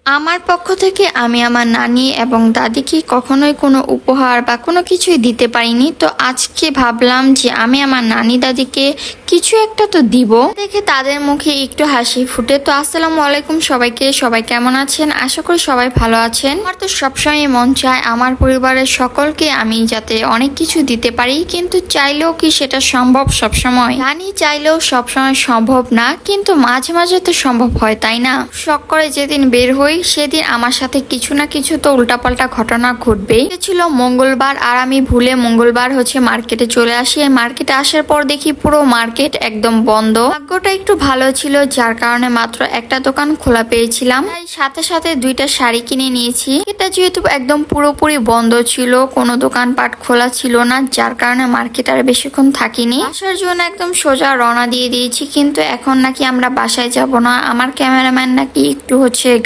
আমার পক্ষ থেকে আমি আমার নানি এবং দাদিকে কখনোই কোনো উপহার বা কোনো কিছুই দিতে পারিনি। তো আজকে ভাবলাম যে আমি আমার নানি দাদিকে কিছু একটা তো দিব, দেখে তাদের মুখে একটু হাসি ফুটে। তো আসসালামু আলাইকুম সবাইকে, সবাই কেমন আছেন? আশা করি সবাই ভালো আছেন। আমার তো সবসময় মন চায় আমার পরিবারের সকলকে আমি যাতে অনেক কিছু দিতে পারি, কিন্তু চাইলেও কি সেটা সম্ভব সবসময়? জানি চাইলেও সবসময় সম্ভব না, কিন্তু মাঝে মাঝে তো সম্ভব হয়, তাই না? শখ করে যেদিন বের হই সেদিন আমার সাথে কিছু না কিছু তো উল্টাপাল্টা ঘটনা ঘটবেই। ছিল মঙ্গলবার, আর আমি ভুলে মঙ্গলবার মার্কেটে চলে আসি। মার্কেটে আসার পর দেখি পুরো মার্কেট একদম বন্ধ। ভাগ্যটা একটু ভালো ছিল, যার কারণে মাত্র একটা দোকান খোলা পেয়েছিলাম। তাই সাথে সাথে দুইটা শাড়ি কিনে নিয়েছি। এটা যেহেতু একদম পুরোপুরি বন্ধ ছিল, কোনো দোকানপাট খোলা ছিল না, যার কারণে মার্কেট আর বেশিক্ষণ থাকিনি। আসার জন্য একদম সোজা রওনা দিয়ে দিয়েছি, কিন্তু এখন নাকি আমরা বাসায় যাব না। আমার ক্যামেরাম্যান নাকি একটু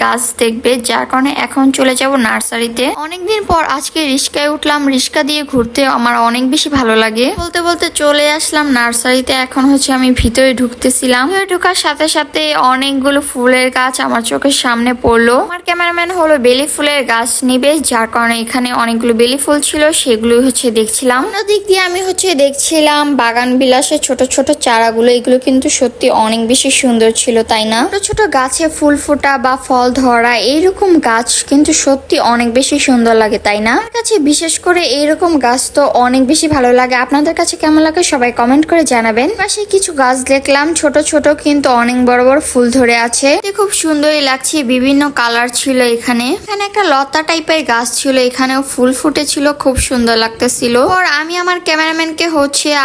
গাছ দেখবে, যার কারণে এখন চলে যাব নার্সারিতে। অনেকদিন পর আজকে রিস্কায় উঠলাম। রিস্কা দিয়ে ঘুরতে আমার অনেক বেশি ভালো লাগে। বলতে বলতে চলে আসলাম নার্সারিতে। এখন আমি ভিতরে ঢুকতেছিলাম। ঢোকার সাথে সাথে অনেকগুলো ফুলের গাছ আমার চোখের সামনে পড়লো। আমার ক্যামেরাম্যান বেলি ফুলের গাছ নিবে, যার কারণে এখানে অনেকগুলো বেলি ফুল ছিল, সেগুলো দেখছিলাম। দিক দিয়ে আমি দেখছিলাম বাগান বিলাসের ছোট ছোট চারাগুলো। এগুলো কিন্তু সত্যি অনেক বেশি সুন্দর ছিল, তাই না? ছোট ছোট গাছে ফুল ফোটা বা ফল ধরা এইরকম গাছ কিন্তু সত্যি অনেক বেশি সুন্দর লাগে, তাই না? আমার কাছে বিশেষ করে এইরকম গাছ তো অনেক বেশি ভালো লাগে। আপনাদের কাছে কেমন লাগে সবাই কমেন্ট করে জানাবেন। পাশে কিছু গাছ দেখলাম ছোট ছোট, কিন্তু অনেক বড় বড় ফুল ধরে আছে। খুব সুন্দরই লাগছে, বিভিন্ন কালার ছিল। এখানে একটা লতা টাইপের গাছ ছিল, এখানেও ফুল ফুটেছিল, খুব সুন্দর লাগতেছিল। আর আমি আমার ক্যামেরাম্যানকে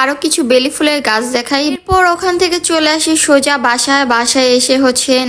আরো কিছু বেলি ফুলের গাছ দেখাই। এরপর ওখান থেকে চলে আসি সোজা বাসায় এসে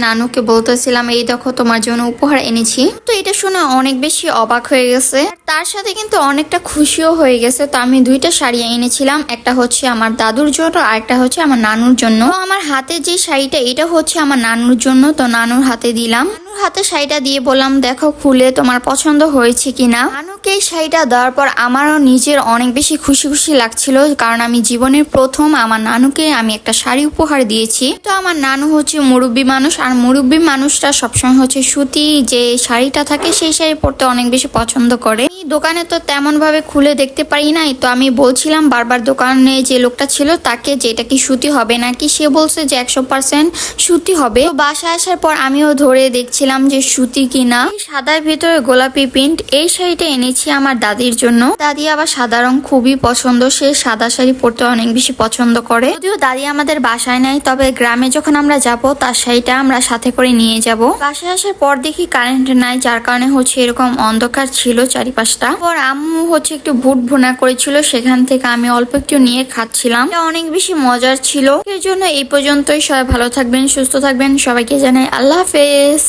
নানুকে বলতেছিলাম, এই দেখো তোমার জন্য উপহার এনেছি। তো এটা শুনে অনেক বেশি অবাক হয়ে গেছে, তার সাথে কিন্তু অনেকটা খুশিও হয়ে গেছে। তো আমি দুইটা শাড়ি এনেছিলাম, একটা আমার দাদুর জন্য আর একটা আমার নানুর জন্য। তো আমার হাতে যে শাড়িটা, এটা আমার নানুর জন্য। তো নানুর হাতে দিলাম। হাতে শাড়িটা দিয়ে বললাম, দেখো খুলে তোমার পছন্দ হয়েছে কিনা। নানুকে এই শাড়িটা দেওয়ার পর আমারও নিজের অনেক বেশি খুশি খুশি লাগছিল, কারণ আমি জীবনের প্রথম আমার নানুকে আমি একটা শাড়ি উপহার দিয়েছি। তো আমার নানু মুরব্বী মানুষ, আর মুরব্বী মানুষরা সবসময় সুতি যে শাড়িটা থাকে সেই শাড়ি পরতে অনেক বেশি পছন্দ করে। দোকানে তো তেমন ভাবে খুলে দেখতে পারি নাই। তো আমি বলছিলাম বারবার দোকানে যে লোকটা ছিল তাকে যে এটা কি সুতি হবে নাকি, সে বলছে যে 100% সুতি হবে। তো বাসায় আসার পর আমিও ধরে দেখছিলাম যে সুতি কিনা। সাদার ভিতরে গোলাপি প্রিন্ট এই শাড়িটা এনেছি আমার দাদির জন্য। দাদি আবার সাদা রং খুবই পছন্দ, সে সাদা শাড়ি পরতে অনেক বেশি পছন্দ করে। যদিও দাদি আমাদের বাসায় নাই, তবে গ্রামে যখন আমরা যাব তার শাড়িটা আমরা সাথে করে নিয়ে যাব। বাসায় আসার পর দেখি কারেন্ট নাই, যার কারণে এরকম অন্ধকার ছিল চারিপাশটা। পর আম্মু একটু বুট ভুনা করেছিল, সেখান থেকে আমি অল্প একটু নিয়ে খাচ্ছিলাম। অনেক বেশি মজার ছিল। এর জন্য এই পর্যন্তই। সবাই ভালো থাকবেন, সুস্থ থাকবেন। সবাইকে জানাই আল্লাহ হাফেজ।